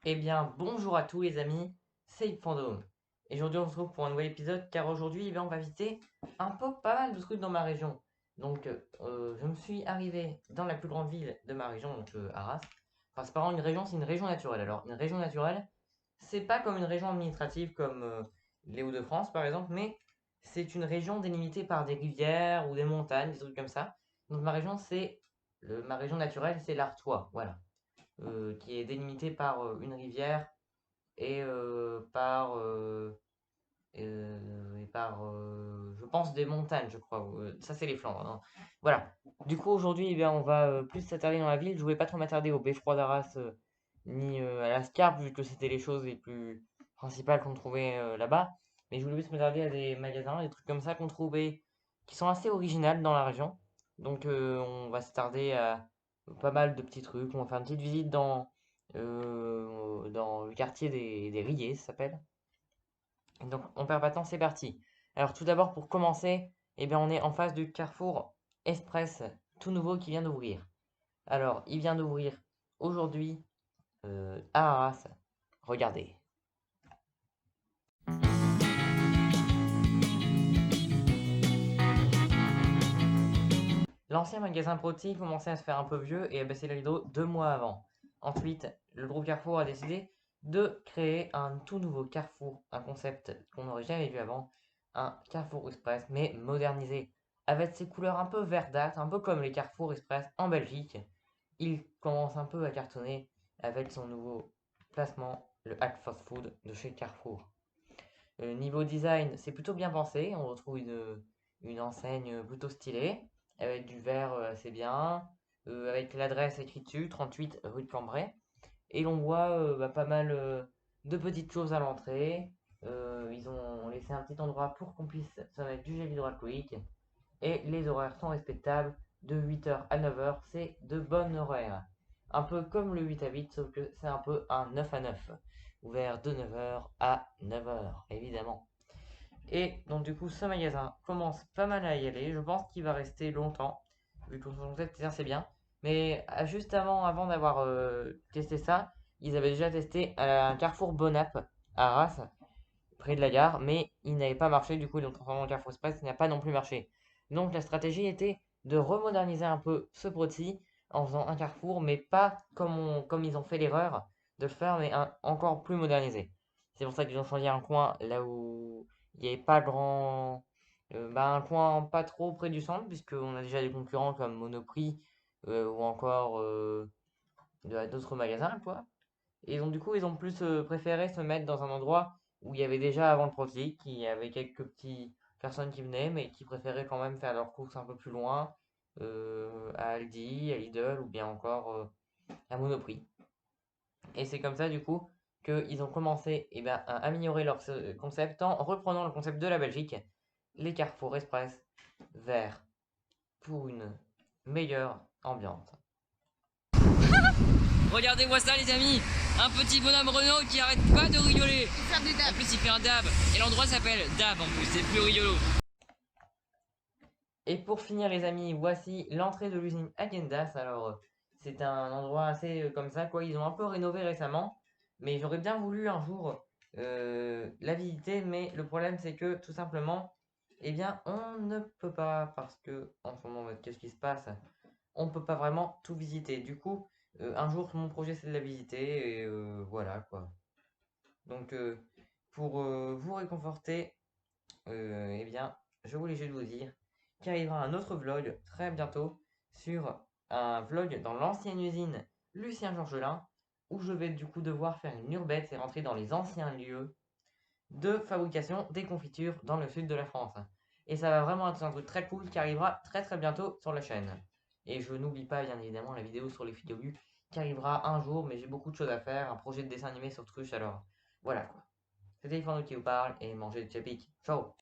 Eh bien, bonjour à tous les amis, c'est Fandom. Et aujourd'hui, on se retrouve pour un nouvel épisode, car aujourd'hui, on va visiter un peu pas mal de trucs dans ma région. Donc, je me suis arrivé dans la plus grande ville de ma région, donc Arras. Enfin, c'est pas vraiment une région, c'est une région naturelle. Alors, une région naturelle, c'est pas comme une région administrative comme les Hauts-de-France, par exemple, mais c'est une région délimitée par des rivières ou des montagnes, des trucs comme ça. Donc, ma région naturelle, c'est l'Artois, voilà, qui est délimitée par une rivière et je pense, des montagnes, je crois. Ça, c'est les Flandres, hein. Voilà. Du coup, aujourd'hui, eh bien, on va plus s'attarder dans la ville. Je voulais pas trop m'attarder au beffroi d'Arras ni à la Scarpe, vu que c'était les choses les plus principales qu'on trouvait là-bas. Mais je voulais plus m'attarder à des magasins, des trucs comme ça qu'on trouvait, qui sont assez originales dans la région. Donc, on va s'attarder à pas mal de petits trucs. On va faire une petite visite dans le quartier des Riets, ça s'appelle. Donc, on perd pas de temps, c'est parti. Alors, tout d'abord, pour commencer, eh bien, on est en face du Carrefour Express tout nouveau qui vient d'ouvrir. Alors, il vient d'ouvrir aujourd'hui à Arras. Regardez. L'ancien magasin Proxi commençait à se faire un peu vieux et a baissé les rideaux 2 mois avant. Ensuite, le groupe Carrefour a décidé de créer un tout nouveau Carrefour, un concept qu'on n'aurait jamais vu avant, un Carrefour Express, mais modernisé, avec ses couleurs un peu verdâtres, un peu comme les Carrefour Express en Belgique. Il commence un peu à cartonner avec son nouveau placement, le Hack Fast Food de chez Carrefour. Niveau design, c'est plutôt bien pensé. On retrouve une enseigne plutôt stylée, avec du vert assez bien, avec l'adresse écrite dessus, 38 rue de Cambrai. Et l'on voit pas mal de petites choses à l'entrée. Ils ont laissé un petit endroit pour qu'on puisse se mettre du gel hydroalcoolique. Et les horaires sont respectables de 8 heures à 9 heures. C'est de bonnes horaires. Un peu comme le 8 à 8, sauf que c'est un peu un 9 à 9. Ouvert de 9 heures à 9 heures, évidemment. Et donc du coup, ce magasin commence pas mal à y aller. Je pense qu'il va rester longtemps, vu que son concept c'est assez bien. Mais juste avant d'avoir testé ça, ils avaient déjà testé un Carrefour Bonap à Arras, près de la gare, mais il n'avait pas marché. Du coup, ils l'ont transformé en Carrefour Express, il n'a pas non plus marché. Donc la stratégie était de remoderniser un peu ce produit en faisant un Carrefour, mais pas comme ils ont fait l'erreur de le faire, mais encore plus modernisé. C'est pour ça qu'ils ont choisi un coin là où il n'y avait pas grand. Un coin pas trop près du centre, puisqu'on a déjà des concurrents comme Monoprix ou encore d'autres magasins, quoi. Et donc, du coup, ils ont plus préféré se mettre dans un endroit où il y avait déjà avant le Proxy, qui avait quelques petites personnes qui venaient, mais qui préféraient quand même faire leurs courses un peu plus loin, à Aldi, à Lidl ou bien encore à Monoprix. Et c'est comme ça, du coup, qu'ils ont commencé eh ben, à améliorer leur concept en reprenant le concept de la Belgique, les Carrefour Express verts pour une meilleure ambiance. Regardez-moi ça les amis, un petit bonhomme Renault qui arrête pas de rigoler. En plus il fait un dab, et l'endroit s'appelle Dab en plus, c'est plus rigolo. Et pour finir, les amis, voici l'entrée de l'usine Agendas. Alors, c'est un endroit assez comme ça, quoi. Ils ont un peu rénové récemment, mais j'aurais bien voulu un jour la visiter. Mais le problème, c'est que tout simplement, eh bien, on ne peut pas parce que en ce moment, qu'est-ce qui se passe? On ne peut pas vraiment tout visiter. Du coup, un jour, mon projet, c'est de la visiter et voilà, quoi. Donc, pour vous réconforter, eh bien, je voulais juste vous dire qu'il arrivera un autre vlog très bientôt sur un vlog dans l'ancienne usine Lucien Georgelin où je vais du coup devoir faire une urbex et rentrer dans les anciens lieux de fabrication des confitures dans le sud de la France. Et ça va vraiment être un truc très cool qui arrivera très très bientôt sur la chaîne. Et je n'oublie pas bien évidemment la vidéo sur les Fidélus qui arrivera un jour, mais j'ai beaucoup de choses à faire, un projet de dessin animé sur Truche, alors voilà quoi. C'était Yvan qui vous parle et mangez de chapic. Ciao.